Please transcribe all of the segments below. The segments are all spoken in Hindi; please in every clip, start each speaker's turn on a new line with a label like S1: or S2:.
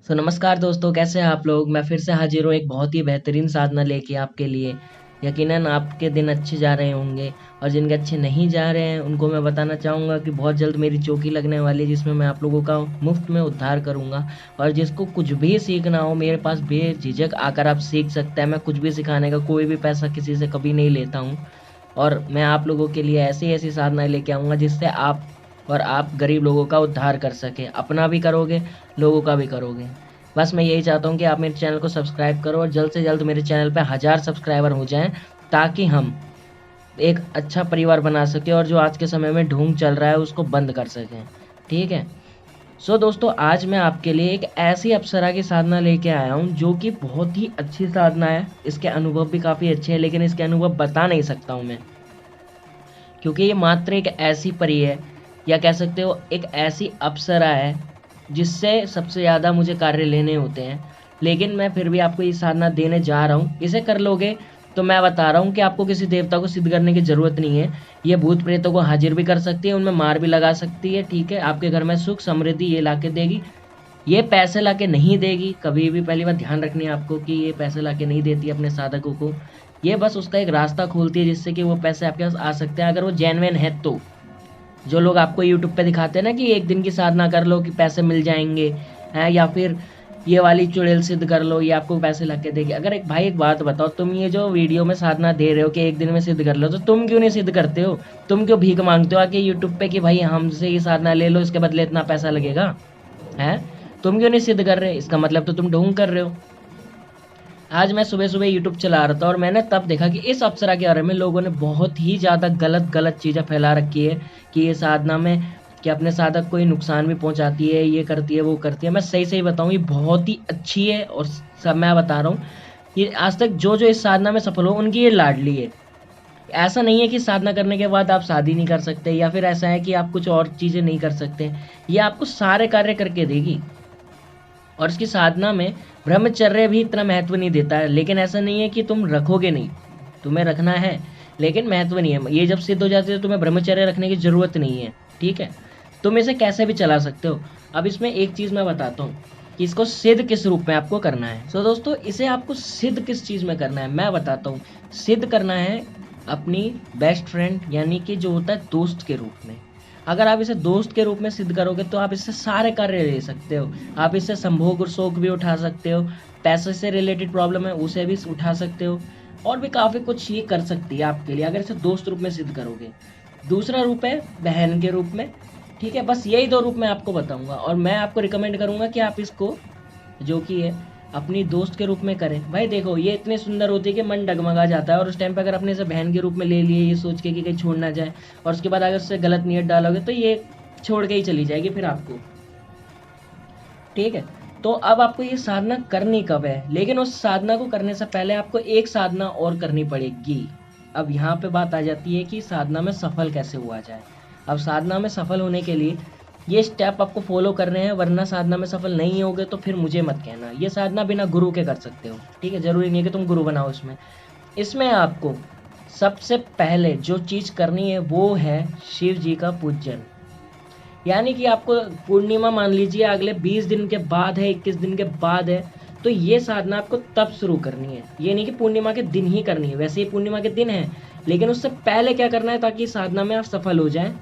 S1: नमस्कार दोस्तों, कैसे हैं आप लोग। मैं फिर से हाजिर हूँ एक बहुत ही बेहतरीन साधना लेके आपके लिए। यकीनन आपके दिन अच्छे जा रहे होंगे और जिनके अच्छे नहीं जा रहे हैं उनको मैं बताना चाहूँगा कि बहुत जल्द मेरी चौकी लगने वाली है, जिसमें मैं आप लोगों का मुफ्त में उद्धार करूँगा। और जिसको कुछ भी सीखना हो मेरे पास बेझिझक आकर आप सीख सकते हैं। मैं कुछ भी सिखाने का कोई भी पैसा किसी से कभी नहीं लेता हूँ। और मैं आप लोगों के लिए ऐसी ऐसी साधनाएँ लेके आऊँगा जिससे आप गरीब लोगों का उद्धार कर सकें। अपना भी करोगे, लोगों का भी करोगे। बस मैं यही चाहता हूँ कि आप मेरे चैनल को सब्सक्राइब करो और जल्द से जल्द मेरे चैनल पे 1000 सब्सक्राइबर हो जाएँ, ताकि हम एक अच्छा परिवार बना सकें और जो आज के समय में ढोंग चल रहा है उसको बंद कर सकें। ठीक है? दोस्तों, आज मैं आपके लिए एक ऐसी अप्सरा की साधना लेके आया हूँ जो कि बहुत ही अच्छी साधना है। इसके अनुभव भी काफ़ी अच्छे हैं, लेकिन इसके अनुभव बता नहीं सकता हूँ मैं, क्योंकि ये मात्र एक ऐसी परी है, या कह सकते हो एक ऐसी अप्सरा है जिससे सबसे ज़्यादा मुझे कार्य लेने होते हैं। लेकिन मैं फिर भी आपको ये साधना देने जा रहा हूँ। इसे कर लोगे तो मैं बता रहा हूँ कि आपको किसी देवता को सिद्ध करने की ज़रूरत नहीं है। ये भूत प्रेतों को हाजिर भी कर सकती है, उनमें मार भी लगा सकती है। ठीक है? आपके घर में सुख समृद्धि ये ला के देगी। ये पैसे लाके नहीं देगी कभी भी। पहली बात ध्यान रखनी है आपको कि ये पैसे लाके नहीं देती अपने साधकों को। ये बस उसका एक रास्ता खोलती है जिससे कि वो पैसे आपके पास आ सकते हैं, अगर वो जेन्युइन है तो। जो लोग आपको यूट्यूब पे दिखाते हैं ना कि एक दिन की साधना कर लो कि पैसे मिल जाएंगे, हैं, या फिर ये वाली चुड़ैल सिद्ध कर लो, ये आपको पैसे ला के देगी। अगर एक भाई एक बात बताओ, तुम ये जो वीडियो में साधना दे रहे हो कि एक दिन में सिद्ध कर लो, तो तुम क्यों नहीं सिद्ध करते हो? तुम क्यों भीख मांगते हो आके यूट्यूब पे कि भाई हमसे ये साधना ले लो, इसके बदले इतना पैसा लगेगा? हैं? तुम क्यों नहीं सिद्ध कर रहे? इसका मतलब तो तुम ढोंग कर रहे हो। आज मैं सुबह सुबह यूट्यूब चला रहा था और मैंने तब देखा कि इस अप्सरा के बारे में लोगों ने बहुत ही ज़्यादा गलत गलत चीज़ें फैला रखी है कि ये साधना में कि अपने साधक को ही नुकसान भी पहुंचाती है, ये करती है, वो करती है। मैं सही सही बताऊं, ये बहुत ही अच्छी है। और सब मैं बता रहा हूँ, ये आज तक जो जो इस साधना में सफल हो उनकी ये लाडली है। ऐसा नहीं है कि साधना करने के बाद आप शादी नहीं कर सकते, या फिर ऐसा है कि आप कुछ और चीज़ें नहीं कर सकते। ये आपको सारे कार्य करके देगी। और इसकी साधना में ब्रह्मचर्य भी इतना महत्व नहीं देता है, लेकिन ऐसा नहीं है कि तुम रखोगे नहीं, तुम्हें रखना है, लेकिन महत्व नहीं है। ये जब सिद्ध हो जाती है तो तुम्हें ब्रह्मचर्य रखने की ज़रूरत नहीं है। ठीक है? तुम इसे कैसे भी चला सकते हो। अब इसमें एक चीज़ मैं बताता हूँ कि इसको सिद्ध किस रूप में आपको करना है। दोस्तों, इसे आपको सिद्ध किस चीज़ में करना है मैं बताता हूँ। सिद्ध करना है अपनी बेस्ट फ्रेंड, यानी कि जो होता है दोस्त के रूप में। अगर आप इसे दोस्त के रूप में सिद्ध करोगे तो आप इससे सारे कार्य ले सकते हो। आप इससे संभोग और शोक भी उठा सकते हो, पैसे से रिलेटेड प्रॉब्लम है उसे भी उठा सकते हो, और भी काफ़ी कुछ ये कर सकती है आपके लिए अगर इसे दोस्त रूप में सिद्ध करोगे। दूसरा रूप है बहन के रूप में। ठीक है? बस यही दो रूप मैं आपको बताऊंगा, और मैं आपको रिकमेंड करूंगा कि आप इसको जो कि है अपनी दोस्त के रूप में करें। भाई देखो, ये इतनी सुंदर होती है कि मन डगमगा जाता है, और उस टाइम पे अगर अपने इसे बहन के रूप में ले लिए ये सोच के कि कहीं छोड़ ना जाए, और उसके बाद अगर उससे गलत नीयत डालोगे तो ये छोड़ के ही चली जाएगी फिर आपको। ठीक है? तो अब आपको ये साधना करनी कब है, लेकिन उस साधना को करने से पहले आपको एक साधना और करनी पड़ेगी। अब यहाँ पे बात आ जाती है कि साधना में सफल कैसे हुआ जाए। अब साधना में सफल होने के लिए ये स्टेप आपको फॉलो करने हैं, वरना साधना में सफल नहीं होगे तो फिर मुझे मत कहना। ये साधना बिना गुरु के कर सकते हो। ठीक है? जरूरी नहीं है कि तुम गुरु बनाओ इसमें। इसमें आपको सबसे पहले जो चीज़ करनी है वो है शिव जी का पूजन। यानी कि आपको पूर्णिमा मान लीजिए अगले 20 दिन के बाद है, 21 दिन के बाद है, तो ये साधना आपको तब शुरू करनी है। ये नहीं कि पूर्णिमा के दिन ही करनी है, वैसे ही पूर्णिमा के दिन है, लेकिन उससे पहले क्या करना है ताकि साधना में आप सफल हो जाएं,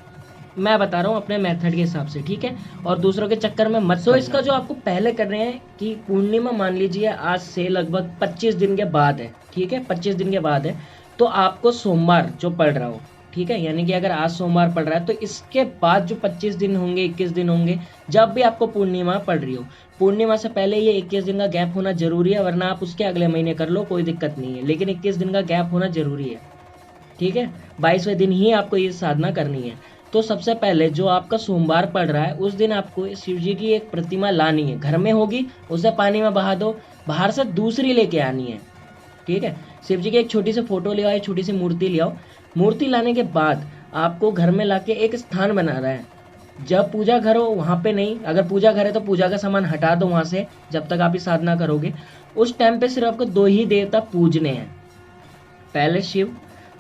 S1: मैं बता रहा हूँ अपने मेथड के हिसाब से। ठीक है? और दूसरों के चक्कर में मत। तो इसका जो आपको पहले कर रहे हैं कि पूर्णिमा मान लीजिए आज से लगभग 25 दिन के बाद है। ठीक है? 25 दिन के बाद है, तो आपको सोमवार जो पड़ रहा हो, ठीक है, यानी कि अगर आज सोमवार पड़ रहा है तो इसके बाद जो 25 दिन होंगे, 21 दिन होंगे, जब भी आपको पूर्णिमा पड़ रही हो, पूर्णिमा से पहले ये 21 दिन का गैप होना जरूरी है, वरना आप उसके अगले महीने कर लो, कोई दिक्कत नहीं है, लेकिन 21 दिन का गैप होना जरूरी है। ठीक है? 22वें दिन ही आपको ये साधना करनी है। तो सबसे पहले जो आपका सोमवार पड़ रहा है उस दिन आपको शिव जी की एक प्रतिमा लानी है। घर में होगी, उसे पानी में बहा दो, बाहर से दूसरी लेके आनी है। ठीक है? शिव जी की एक छोटी सी फोटो ले आओ, छोटी सी मूर्ति ले आओ। मूर्ति लाने के बाद आपको घर में लाके एक स्थान बनाना है। जब पूजा घर हो वहाँ पे नहीं, अगर पूजा घर है तो पूजा का सामान हटा दो वहाँ से, जब तक आप ये साधना करोगे। उस टाइम पे सिर्फ आपको दो ही देवता पूजने हैं, पहले शिव,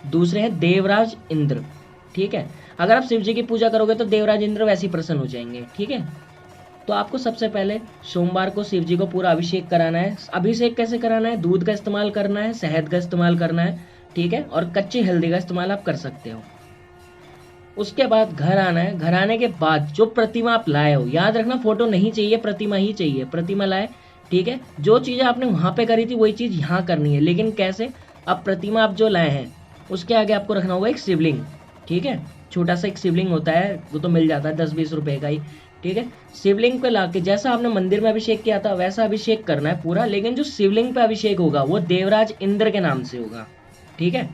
S1: दूसरे हैं देवराज इंद्र। ठीक है? अगर आप शिव जी की पूजा करोगे तो देवराज इंद्र वैसे ही प्रसन्न हो जाएंगे। ठीक है? तो आपको सबसे पहले सोमवार को शिव जी को पूरा अभिषेक कराना है। अभिषेक कैसे कराना है? दूध का इस्तेमाल करना है, शहद का इस्तेमाल करना है, ठीक है, और कच्ची हल्दी का इस्तेमाल आप कर सकते हो। उसके बाद घर आना है। घर आने के बाद जो प्रतिमा आप लाए हो, याद रखना फोटो नहीं चाहिए, प्रतिमा ही चाहिए। प्रतिमा लाए, ठीक है, जो चीज़ें आपने वहाँ पे करी थी वही चीज़ यहाँ करनी है। लेकिन कैसे? अब प्रतिमा आप जो लाए हैं उसके आगे आपको रखना होगा एक शिवलिंग, ठीक है, छोटा सा एक शिवलिंग होता है, वो तो मिल जाता है 10-20 रुपए का ही, ठीक है। शिवलिंग पे लाके जैसा आपने मंदिर में अभिषेक किया था वैसा अभिषेक करना है पूरा, लेकिन जो शिवलिंग पे अभिषेक होगा वो देवराज इंद्र के नाम से होगा, ठीक है।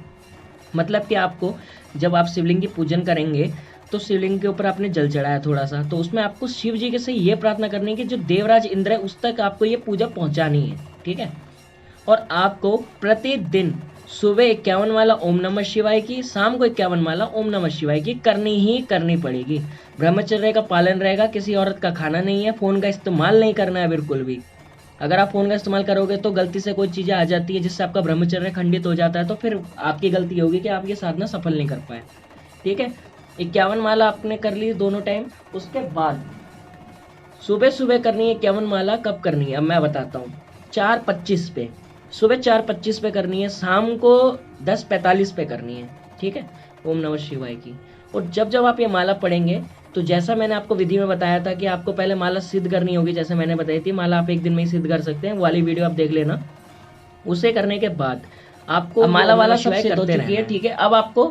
S1: मतलब कि आपको जब आप शिवलिंग की पूजन करेंगे तो शिवलिंग के ऊपर आपने जल चढ़ाया थोड़ा सा, तो उसमें आपको शिव जी के से ये प्रार्थना करनी है कि जो देवराज इंद्र है उस तक आपको ये पूजा पहुंचानी है, ठीक है। और आपको प्रतिदिन सुबह 51 माला ओम नमः शिवाय की, शाम को 51 माला ओम नमः शिवाय की करनी ही करनी पड़ेगी। ब्रह्मचर्य का पालन रहेगा, किसी औरत का खाना नहीं है, फोन का इस्तेमाल नहीं करना है बिल्कुल भी। अगर आप फोन का इस्तेमाल करोगे तो गलती से कोई चीज़ें आ जाती है जिससे आपका ब्रह्मचर्य खंडित हो जाता है, तो फिर आपकी गलती होगी कि आप ये साधना सफल नहीं कर पाए, ठीक है। 51 माला आपने कर ली दोनों टाइम। उसके बाद सुबह सुबह करनी है 51 माला। कब करनी है अब मैं बताता हूँ। 4:25 पे, सुबह 4:25 पे करनी है, शाम को 10:45 पे करनी है, ठीक है, ओम नमः शिवाय की। और जब जब आप ये माला पढ़ेंगे तो जैसा मैंने आपको विधि में बताया था कि आपको पहले माला सिद्ध करनी होगी, जैसे मैंने बताई थी, माला आप एक दिन में ही सिद्ध कर सकते हैं, वो वाली वीडियो आप देख लेना। उसे करने के बाद आपको माला वाला सब सिद्ध हो चुकी है, ठीक है। अब आपको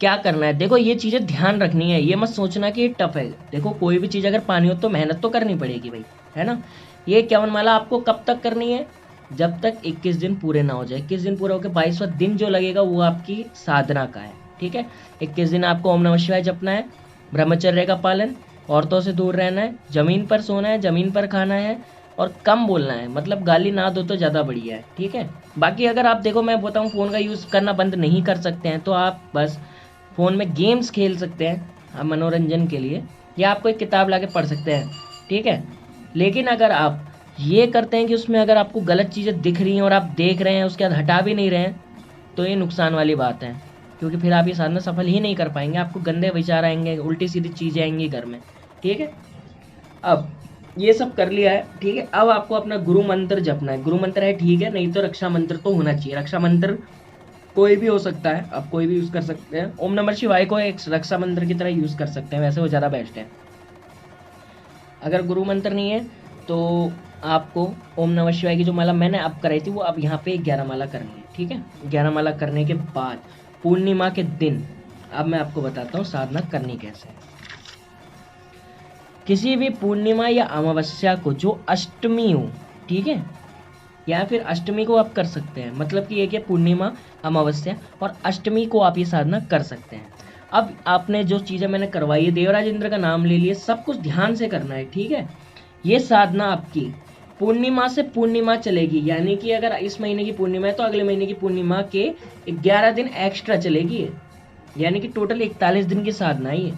S1: क्या करना है, देखो ये चीज़ें ध्यान रखनी है, ये मत सोचना कि ये टफ है। देखो कोई भी चीज़ अगर पानी हो तो मेहनत तो करनी पड़ेगी भाई, है ना। ये 51 माला आपको कब तक करनी है? जब तक 21 दिन पूरे ना हो जाए। 21 दिन पूरे होकर 22वां दिन जो लगेगा वो आपकी साधना का है, ठीक है। 21 दिन आपको ओम नमः शिवाय जपना है, ब्रह्मचर्य का पालन, औरतों से दूर रहना है, जमीन पर सोना है, जमीन पर खाना है, और कम बोलना है, मतलब गाली ना दो तो ज़्यादा बढ़िया है, ठीक है। बाकी अगर आप देखो मैं बताऊँ फ़ोन का यूज़ करना बंद नहीं कर सकते हैं तो आप बस फ़ोन में गेम्स खेल सकते हैं आप मनोरंजन के लिए, या आप कोई किताब ला के पढ़ सकते हैं, ठीक है। लेकिन अगर आप ये करते हैं कि उसमें अगर आपको गलत चीज़ें दिख रही हैं और आप देख रहे हैं उसके बाद हटा भी नहीं रहे हैं, तो ये नुकसान वाली बात है, क्योंकि फिर आप ये साधना सफल ही नहीं कर पाएंगे। आपको गंदे विचार आएंगे, उल्टी सीधी चीज़ें आएंगी घर में, ठीक है। अब ये सब कर लिया है, ठीक है। अब आपको अपना गुरु मंत्र जपना है। गुरु मंत्र है, ठीक है, नहीं तो रक्षा मंत्र तो होना चाहिए। रक्षा मंत्र कोई भी हो सकता है, आप कोई भी यूज़ कर सकते हैं। ओम नमः शिवाय को एक रक्षा मंत्र की तरह यूज़ कर सकते हैं, वैसे वो ज़्यादा बेस्ट है। अगर गुरु मंत्र नहीं है तो आपको ओम नमः शिवाय की जो माला मैंने अब कराई थी वो अब यहाँ पे 11 माला करनी है, ठीक है। 11 माला करने के बाद पूर्णिमा के दिन, अब मैं आपको बताता हूँ साधना करनी कैसे है। किसी भी पूर्णिमा या अमावस्या को जो अष्टमी हो, ठीक है, या फिर अष्टमी को आप कर सकते हैं, मतलब कि एक है पूर्णिमा, अमावस्या और अष्टमी को आप ये साधना कर सकते हैं। अब आपने जो चीज़ें मैंने करवाई है, देवराज इंद्र का नाम ले लिए, सब कुछ ध्यान से करना है, ठीक है। ये साधना आपकी पूर्णिमा से पूर्णिमा चलेगी, यानी कि अगर इस महीने की पूर्णिमा है तो अगले महीने की पूर्णिमा के 11 दिन एक्स्ट्रा चलेगी, यानी कि टोटल 41 दिन की साधना है ये।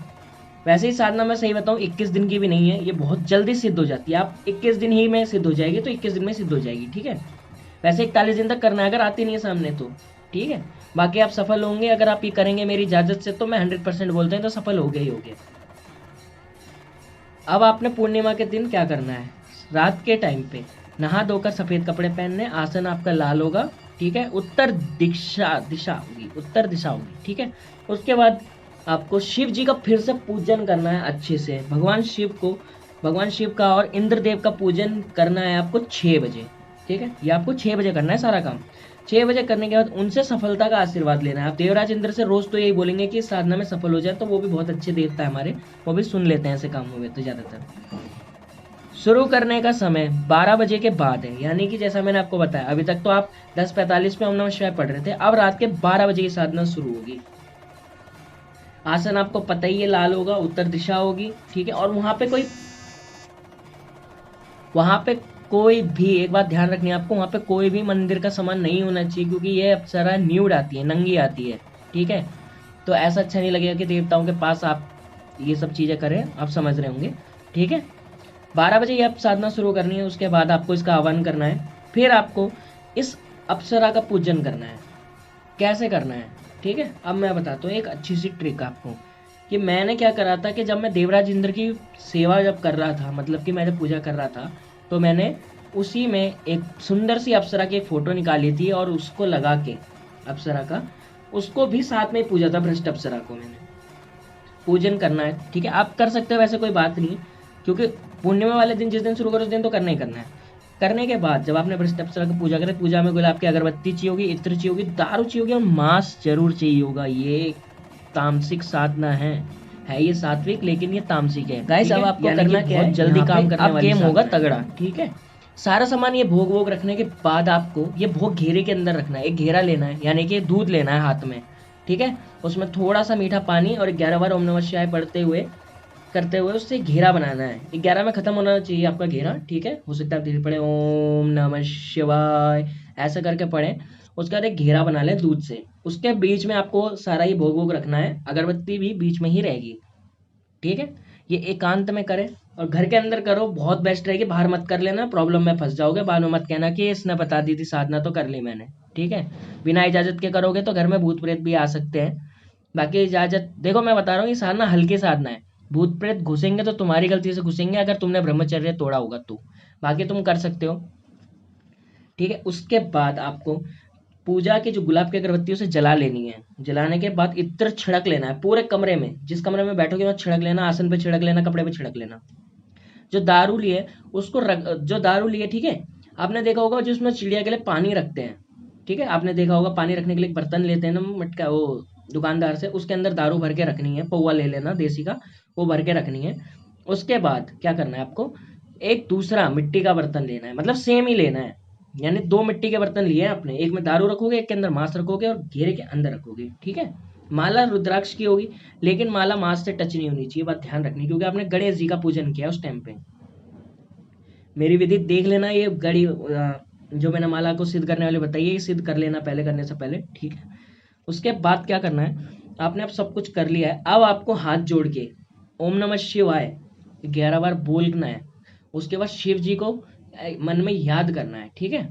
S1: वैसे ही साधना मैं सही बताऊँ 21 दिन की भी नहीं है, ये बहुत जल्दी सिद्ध हो जाती है। आप 21 दिन ही में सिद्ध हो जाएगी तो 21 दिन में सिद्ध हो जाएगी, ठीक है। वैसे 41 दिन तक करना है अगर आती नहीं है सामने तो, ठीक है। बाकी आप सफल होंगे अगर आप ये करेंगे मेरी इजाज़त से, तो मैं 100% बोलते हैं तो सफल हो गए ही हो गए। अब आपने पूर्णिमा के दिन क्या करना है, रात के टाइम पे नहा धोकर सफ़ेद कपड़े पहनने, आसन आपका लाल होगा, ठीक है, उत्तर दिशा होगी, ठीक है। उसके बाद आपको शिव जी का फिर से पूजन करना है अच्छे से। भगवान शिव का और इंद्रदेव का पूजन करना है आपको 6 बजे, ठीक है। ये आपको 6 बजे करना है सारा काम। 6 बजे करने के बाद उनसे सफलता का आशीर्वाद लेना है। आप देवराज इंद्र से रोज तो यही बोलेंगे कि इस साधना में सफल हो जाए, तो वो भी बहुत अच्छे देवता है हमारे, वो भी सुन लेते हैं ऐसे कामों में तो ज़्यादातर। शुरू करने का समय 12 बजे के बाद है, यानी कि जैसा मैंने आपको बताया, अभी तक तो आप 10:45 पे ओम नमः शिवाय पढ़ रहे थे, अब रात के 12 बजे की साधना शुरू होगी। आसन आपको पता ही है, लाल होगा, उत्तर दिशा होगी, ठीक है। और वहां पे कोई भी, एक बात ध्यान रखनी है आपको, वहाँ पे कोई भी मंदिर का सामान नहीं होना चाहिए, क्योंकि ये अप्सरा न्यूड आती है, नंगी आती है, ठीक है। तो ऐसा अच्छा नहीं लगेगा कि देवताओं के पास आप ये सब चीज़ें करें, आप समझ रहे होंगे, ठीक है। 12 बजे ये आप साधना शुरू करनी है, उसके बाद आपको इसका आह्वान करना है, फिर आपको इस अप्सरा का पूजन करना है। कैसे करना है, ठीक है, अब मैं बताता हूँ एक अच्छी सी ट्रिक आपको। कि मैंने क्या करा था कि जब मैं देवराज इंद्र की सेवा जब कर रहा था, मतलब कि मैं जब पूजा कर रहा था, तो मैंने उसी में एक सुंदर सी अप्सरा की एक फोटो निकाली थी और उसको लगा के अप्सरा का, उसको भी साथ में पूजा था। भ्रष्ट अप्सरा को मैंने पूजन करना है, ठीक है, आप कर सकते हो, वैसे कोई बात नहीं, क्योंकि पूर्णिमा वाले दिन जिस दिन शुरू करो उस दिन तो करना ही करना है। करने के बाद जब आपने भ्रष्ट अप्सरा की पूजा करें, पूजा में गुलाब की अगरबत्ती चाहिए होगी, इत्र चाहिए होगी, दारू चाहिए होगी और मांस जरूर चाहिए होगा। ये तामसिक साधना है ये सात्विक, लेकिन ये तामसिक है गाइस। अब आपको करना क्या है, बहुत जल्दी काम करने वाली गेम होगा तगड़ा, ठीक है। सारा सामान ये भोग वोग रखने के बाद आपको ये भोग घेरे के अंदर रखना है। एक घेरा लेना है, यानी कि दूध लेना है हाथ में, ठीक है, उसमें थोड़ा सा मीठा पानी और 11 बार ओम नमः शिवाय पढ़ते हुए करते हुए उससे घेरा बनाना है। 11 में खत्म होना चाहिए आपका घेरा, ठीक है, हो सकता है आप धीरे पढ़े ओम नमः शिवाय ऐसा करके पढ़े। उसके बाद एक घेरा बना ले दूध से, उसके बीच में आपको सारा ये भोग वोग रखना है, अगरबत्ती भी बीच में ही रहेगी, ठीक है। ये एकांत में करें और घर के अंदर करो, बहुत बेस्ट रहेगी। बाहर मत कर लेना, प्रॉब्लम में फंस जाओगे, बाद में मत कहना कि इसने बता दी थी साधना तो कर ली मैंने, ठीक है। बिना इजाजत के करोगे तो घर में भूत प्रेत भी आ सकते हैं। बाकी इजाजत, देखो मैं बता रहा हूँ ये साधना हल्की साधना है, भूत प्रेत घुसेंगे तो तुम्हारी गलती से घुसेंगे अगर तुमने ब्रह्मचर्य तोड़ा होगा तो, बाकी तुम कर सकते हो, ठीक है। उसके बाद आपको पूजा की जो गुलाब की अगरबत्ती उसे जला लेनी है। जलाने के बाद इत्र छिड़क लेना है पूरे कमरे में, जिस कमरे में बैठोगे वहाँ छिड़क लेना, आसन पे छिड़क लेना, कपड़े पे छिड़क लेना। जो दारू लिए उसको रख, जो दारू लिए, ठीक है, आपने देखा होगा जिसमें चिड़िया के लिए पानी रखते हैं, ठीक है, आपने देखा होगा पानी रखने के लिए एक बर्तन लेते हैं ना मटका, वो दुकानदार से, उसके अंदर दारू भर के रखनी है, पौवा ले लेना देसी का, वो भर के रखनी है। उसके बाद क्या करना है आपको, एक दूसरा मिट्टी का बर्तन लेना है, मतलब सेम ही लेना है, यानी 2 मिट्टी के बर्तन लिए हैं आपने, एक में दारू रखोगे, एक के अंदर मांस रखोगे और घेरे के अंदर रखोगे, ठीक है। माला रुद्राक्ष की होगी, लेकिन माला मांस से टच नहीं होनी चाहिए, बात ध्यान रखनी, क्योंकि आपने गणेश जी का पूजन किया उस टाइम पे। मेरी विधि देख लेना, ये गड़ी जो मैंने माला को सिद्ध करने वाले बताइए, ये सिद्ध कर लेना पहले, करने से पहले, ठीक है। उसके बाद क्या करना है, आपने अब सब कुछ कर लिया है, अब आपको हाथ जोड़ के ओम नमः शिवाय 11 बार बोलना है। उसके बाद शिव जी को मन में याद करना है, ठीक है।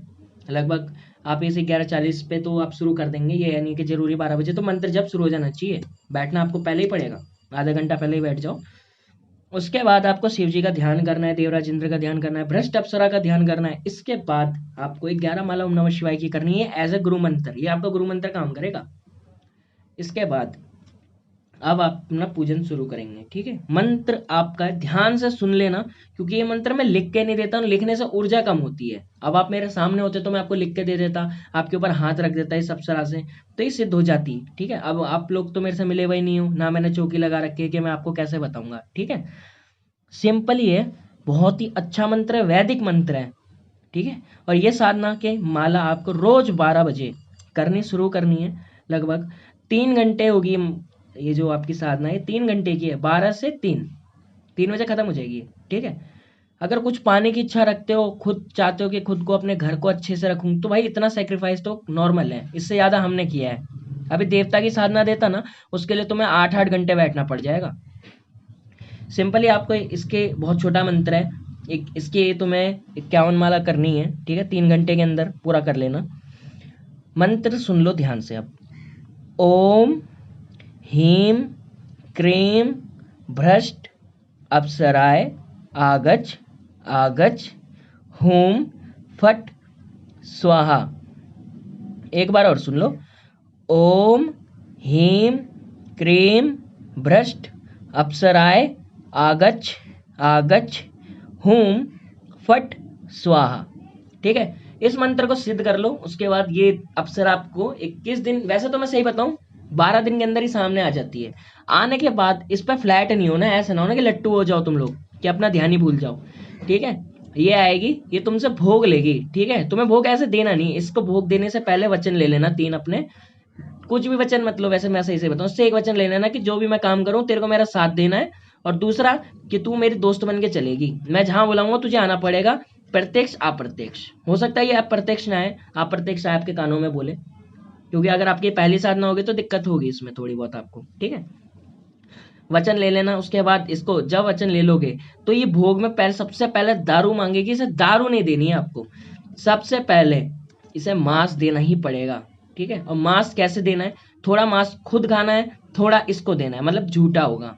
S1: लगभग आप इसे 11:40 पे तो आप शुरू कर देंगे, ये यानी कि जरूरी 12 बजे तो मंत्र जब शुरू हो जाना चाहिए। बैठना आपको पहले ही पड़ेगा, आधा घंटा पहले ही बैठ जाओ। उसके बाद आपको शिव जी का ध्यान करना है, देवराज इंद्र का ध्यान करना है, भ्रष्ट अप्सरा का ध्यान करना है। इसके बाद आपको 11 माला ओम नमः शिवाय की करनी है एज ए गुरु मंत्र, ये आपका गुरु मंत्र काम करेगा। इसके बाद अब आप अपना पूजन शुरू करेंगे, ठीक है। मंत्र आपका ध्यान से सुन लेना, क्योंकि ये मंत्र मैं लिख के नहीं देता हूँ, लिखने से ऊर्जा कम होती है। अब आप मेरे सामने होते तो मैं आपको लिख के दे देता, आपके ऊपर हाथ रख देता इस अप्सरा से, तो ये सिद्ध हो जाती, ठीक है। अब आप लोग तो मेरे से मिले हुए नहीं हो ना, मैंने चौकी लगा रखी है कि मैं आपको कैसे बताऊंगा, ठीक है। सिंपल ही है, बहुत ही अच्छा मंत्र है, वैदिक मंत्र है, ठीक है। और ये साधना के माला आपको रोज 12 बजे करनी शुरू करनी है। लगभग 3 घंटे होगी ये जो आपकी साधना है, 3 घंटे की है, 12 से 3 बजे खत्म हो जाएगी, ठीक है। अगर कुछ पाने की इच्छा रखते हो, खुद चाहते हो कि खुद को अपने घर को अच्छे से रखूं, तो भाई इतना सेक्रीफाइस तो नॉर्मल है, इससे ज़्यादा हमने किया है। अभी देवता की साधना देता ना, उसके लिए तुम्हें 8-8 घंटे बैठना पड़ जाएगा। सिंपली आपको इसके बहुत छोटा मंत्र है, एक इसके तुम्हें 51 माला करनी है, ठीक है, 3 घंटे के अंदर पूरा कर लेना। मंत्र सुन लो ध्यान से अब, ओम ह्रीं क्रीं भ्रष्ट अप्सराय आगच आगच हूं फट स्वाहा। एक बार और सुन लो, ओम ह्रीं क्रीं भ्रष्ट अप्सराय आगच आगच हूं फट स्वाहा, ठीक है। इस मंत्र को सिद्ध कर लो। उसके बाद ये अप्सरा आपको 21 दिन, वैसे तो मैं सही बताऊं 12 दिन के अंदर ही सामने आ जाती है। आने के बाद इस पर फ्लैट नहीं होना, ऐसा ना होना कि लट्टू हो जाओ तुम लोग, कि अपना ध्यान ही भूल जाओ, ठीक है। ये आएगी, ये तुमसे भोग लेगी, ठीक है। तुम्हें भोग ऐसे देना नहीं, इसको भोग देने से पहले वचन ले लेना 3 अपने, कुछ भी वचन मत लो, वैसे मैं सही से बताऊं, उससे एक वचन ले लेना कि जो भी मैं काम करूं तेरे को मेरा साथ देना है, और दूसरा कि तू मेरी दोस्त बन के चलेगी, मैं जहां बुलाऊंगा तुझे आना पड़ेगा, प्रत्यक्ष अप्रत्यक्ष। हो सकता है ये अप्रत्यक्ष ना आए, अप्रत्यक्ष आपके कानों में बोले, क्योंकि अगर आपकी पहली साधना होगी तो दिक्कत होगी इसमें थोड़ी बहुत आपको, ठीक है। वचन ले लेना। उसके बाद इसको जब वचन ले लोगे तो ये भोग में पहले, सबसे पहले दारू मांगेगी, इसे दारू नहीं देनी है आपको, सबसे पहले इसे मांस देना ही पड़ेगा, ठीक है। और मांस कैसे देना है, थोड़ा मांस खुद खाना है, थोड़ा इसको देना है, मतलब झूठा होगा।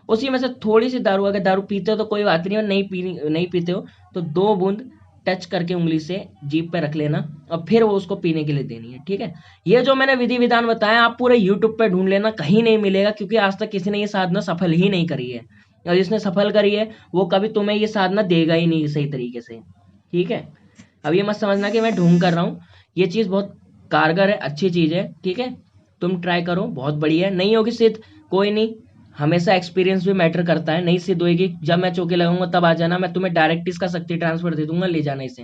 S1: उसी में से थोड़ी सी दारू, अगर दारू पीते हो तो कोई बात नहीं, और नहीं पीते हो तो 2 बूंद टच करके उंगली से जीभ पे रख लेना, और फिर वो उसको पीने के लिए देनी है, ठीक है। ये जो मैंने विधि विधान बताया आप पूरे यूट्यूब पे ढूंढ लेना, कहीं नहीं मिलेगा, क्योंकि आज तक किसी ने ये साधना सफल ही नहीं करी है, और जिसने सफल करी है वो कभी तुम्हें ये साधना देगा ही नहीं सही तरीके से, ठीक है। अब ये मत समझना कि मैं ढूंढ कर रहा हूँ, ये चीज़ बहुत कारगर है, अच्छी चीज़ है, ठीक है। तुम ट्राई करो, बहुत बढ़िया है। नहीं होगी सिद्ध, कोई नहीं, हमेशा एक्सपीरियंस भी मैटर करता है। नहीं सिद्ध होगी, जब मैं चौके लगाऊंगा तब आ जाना, मैं तुम्हें डायरेक्ट इसका शक्ति ट्रांसफर दे दूंगा, ले जाना इसे,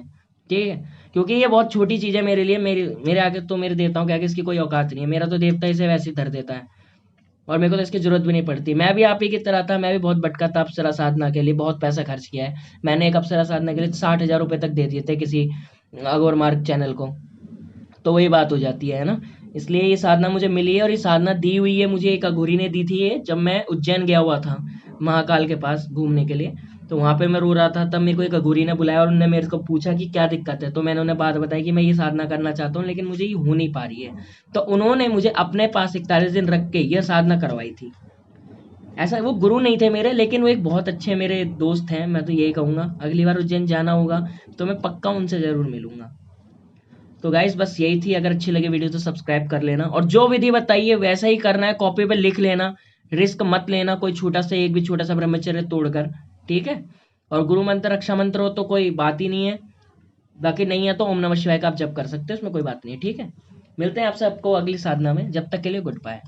S1: ठीक है। क्योंकि ये बहुत छोटी चीज़ है मेरे लिए, मेरे आगे तो, मेरे देवताओं के आगे इसकी कोई औकात नहीं है। मेरा तो देवता इसे वैसे ही धर देता है, और मेरे को तो इसकी जरूरत भी नहीं पड़ती। मैं भी आप ही की तरह था, मैं भी बहुत भटका था अप्सरा साधना के लिए, बहुत पैसा खर्च किया है मैंने। एक अप्सरा साधना के लिए 60,000 रुपये तक दे दिए थे किसी अगोर मार्ग चैनल को, तो वही बात हो जाती है ना। इसलिए ये साधना मुझे मिली है, और ये साधना दी हुई है मुझे, एक अघोरी ने दी थी ये, जब मैं उज्जैन गया हुआ था महाकाल के पास घूमने के लिए। तो वहाँ पे मैं रो रहा था, तब मेरे को एक अघोरी ने बुलाया, और उन्होंने मेरे को पूछा कि क्या दिक्कत है। तो मैंने उन्हें बात बताई कि मैं ये साधना करना चाहता हूँ, लेकिन मुझे ये हो नहीं पा रही है। तो उन्होंने मुझे अपने पास 41 दिन रख के यह साधना करवाई थी। ऐसा, वो गुरु नहीं थे मेरे, लेकिन वो एक बहुत अच्छे मेरे दोस्त हैं। मैं तो यही कहूँगा, अगली बार उज्जैन जाना होगा तो मैं पक्का उनसे ज़रूर मिलूंगा। तो गाइस बस यही थी, अगर अच्छी लगी वीडियो तो सब्सक्राइब कर लेना, और जो विधि बताइए वैसा ही करना है, कॉपी पे लिख लेना, रिस्क मत लेना कोई छोटा सा, एक भी छोटा सा ब्रह्मचर्य तोड़कर, ठीक है। और गुरु मंत्र रक्षा मंत्र हो तो कोई बात ही नहीं है, बाकी नहीं है तो ओम नमः शिवाय का आप जप कर सकते हो, उसमें कोई बात नहीं है, ठीक है। मिलते हैं आपसे आपको अगली साधना में, जब तक के लिए गुड बाय।